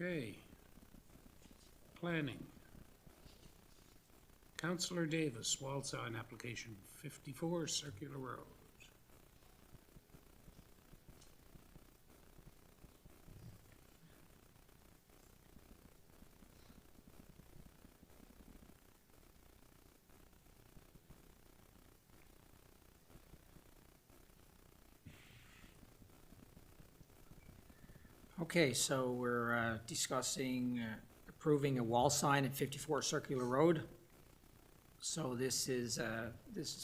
Okay. Planning. Councillor Davis, wall sign application 54 Circular Road. Okay, so we're discussing approving a wall sign at 54 Circular Road. So this is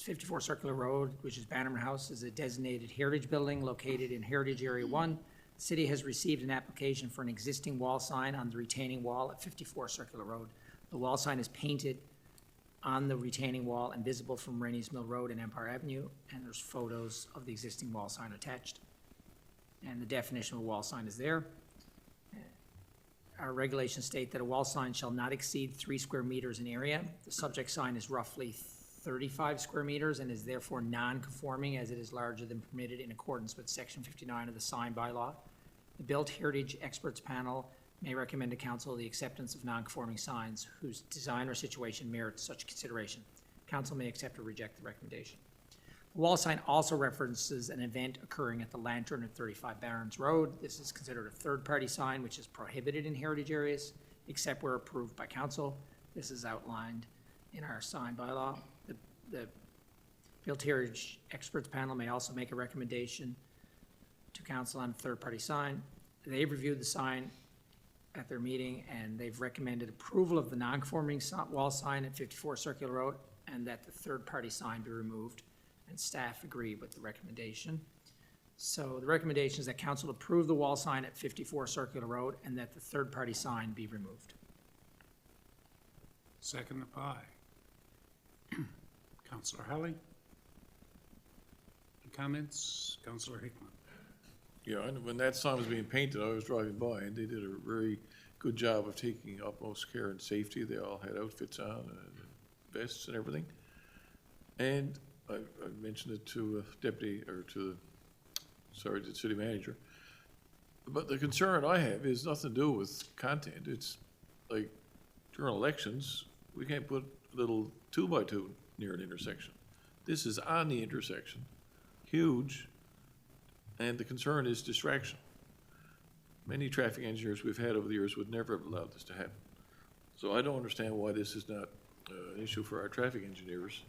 54 Circular Road, which is Bannerman House, is a designated heritage building located in Heritage Area 1. The city has received an application for an existing wall sign on the retaining wall at 54 Circular Road. The wall sign is painted on the retaining wall and visible from Rainey's Mill Road and Empire Avenue, and there's photos of the existing wall sign attached. And the definition of a wall sign is there. Our regulations state that a wall sign shall not exceed 3 square meters in area. The subject sign is roughly 35 square meters and is therefore non-conforming as it is larger than permitted in accordance with Section 59 of the sign bylaw. The Built Heritage Experts Panel may recommend to council the acceptance of non-conforming signs whose design or situation merits such consideration. Council may accept or reject the recommendation. The wall sign also references an event occurring at the Lantern at 35 Barons Road. This is considered a third-party sign, which is prohibited in heritage areas, except where approved by council. This is outlined in our sign bylaw. The Built Heritage Experts Panel may also make a recommendation to council on a third-party sign. They've reviewed the sign at their meeting, and they've recommended approval of the non-conforming wall sign at 54 Circular Road, and that the third-party sign be removed. And staff agree with the recommendation. So the recommendation is that council approve the wall sign at 54 Circular Road and that the third-party sign be removed. Seconded by Councillor Halley. Comments? Councillor Hickman. Yeah, and when that sign was being painted, I was driving by, and they did a very good job of taking utmost care and safety. They all had outfits on and vests and everything. And I mentioned it to the city manager. But the concern I have is nothing to do with content. It's like during elections, we can't put a little 2x2 near an intersection. This is on the intersection, huge, and the concern is distraction. Many traffic engineers we've had over the years would never have allowed this to happen. So I don't understand why this is not an issue for our traffic engineers.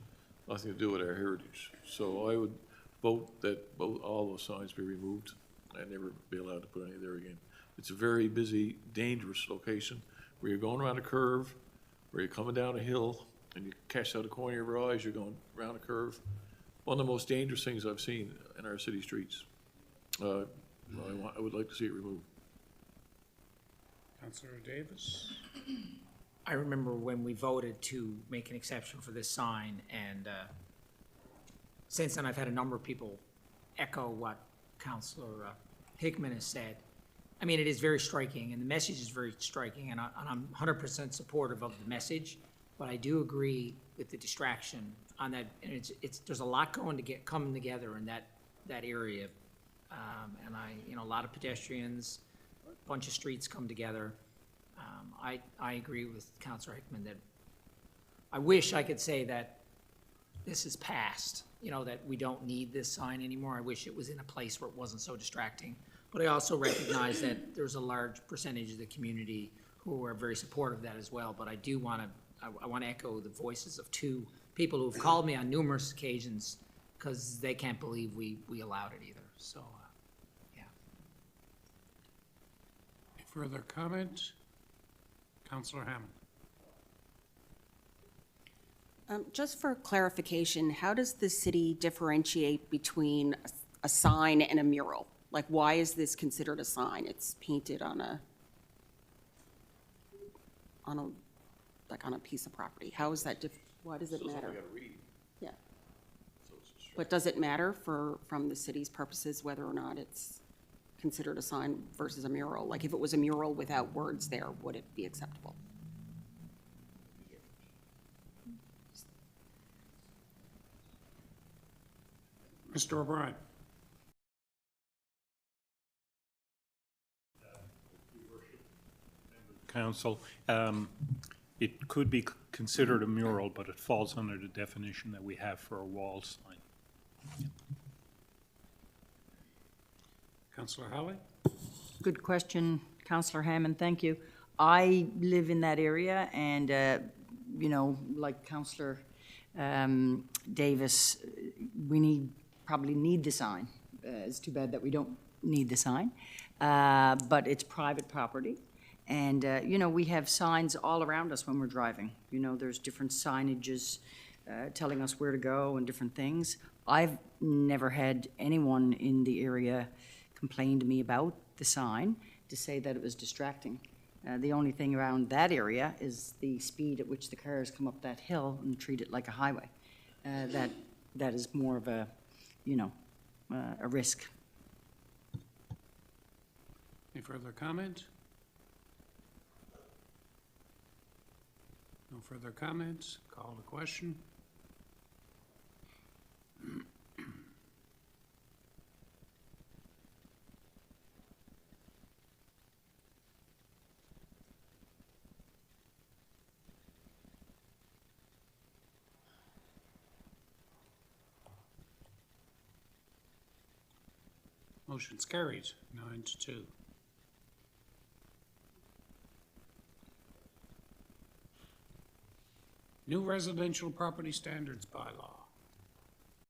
Nothing to do with our heritage. So I would vote that all those signs be removed and never be allowed to put any there again. It's a very busy, dangerous location where you're going around a curve, where you're coming down a hill, and you catch out the corner of your eyes, you're going around a curve. One of the most dangerous things I've seen in our city streets. I would like to see it removed. Councillor Davis. I remember when we voted to make an exception for this sign, and since then I've had a number of people echo what Councillor Hickman has said. I mean, it is very striking, and the message is very striking, and I'm 100% supportive of the message, but I do agree with the distraction on that, and there's a lot coming together in that area, and a lot of pedestrians, a bunch of streets come together. I agree with Councillor Hickman that I wish I could say that this is past, that we don't need this sign anymore. I wish it was in a place where it wasn't so distracting. But I also recognize that there's a large percentage of the community who are very supportive of that as well. But I do want to echo the voices of two people who've called me on numerous occasions because they can't believe we allowed it either. So, yeah. Any further comment? Councillor Hammond. Just for clarification, how does the city differentiate between a sign and a mural? Like, why is this considered a sign? It's painted on a piece of property. How is that why does it matter? Yeah. But does it matter from the city's purposes whether or not it's considered a sign versus a mural? Like, if it was a mural without words there, would it be acceptable? Mr. O'Brien. council. It could be considered a mural, but it falls under the definition that we have for a wall sign. Councillor Holly? Good question, Councillor Hammond, thank you. I live in that area and, you know, like Councillor Davis, we probably need the sign. It's too bad that we don't need the sign, but it's private property. And, you know, we have signs all around us when we're driving. You know, there's different signages telling us where to go and different things. I've never had anyone in the area complain to me about the sign to say that it was distracting. The only thing around that area is the speed at which the cars come up that hill and treat it like a highway. That is more of a, you know, a risk. Any further comment? No further comments? Call the question. Motion's carried, 9-2. New residential property standards bylaw.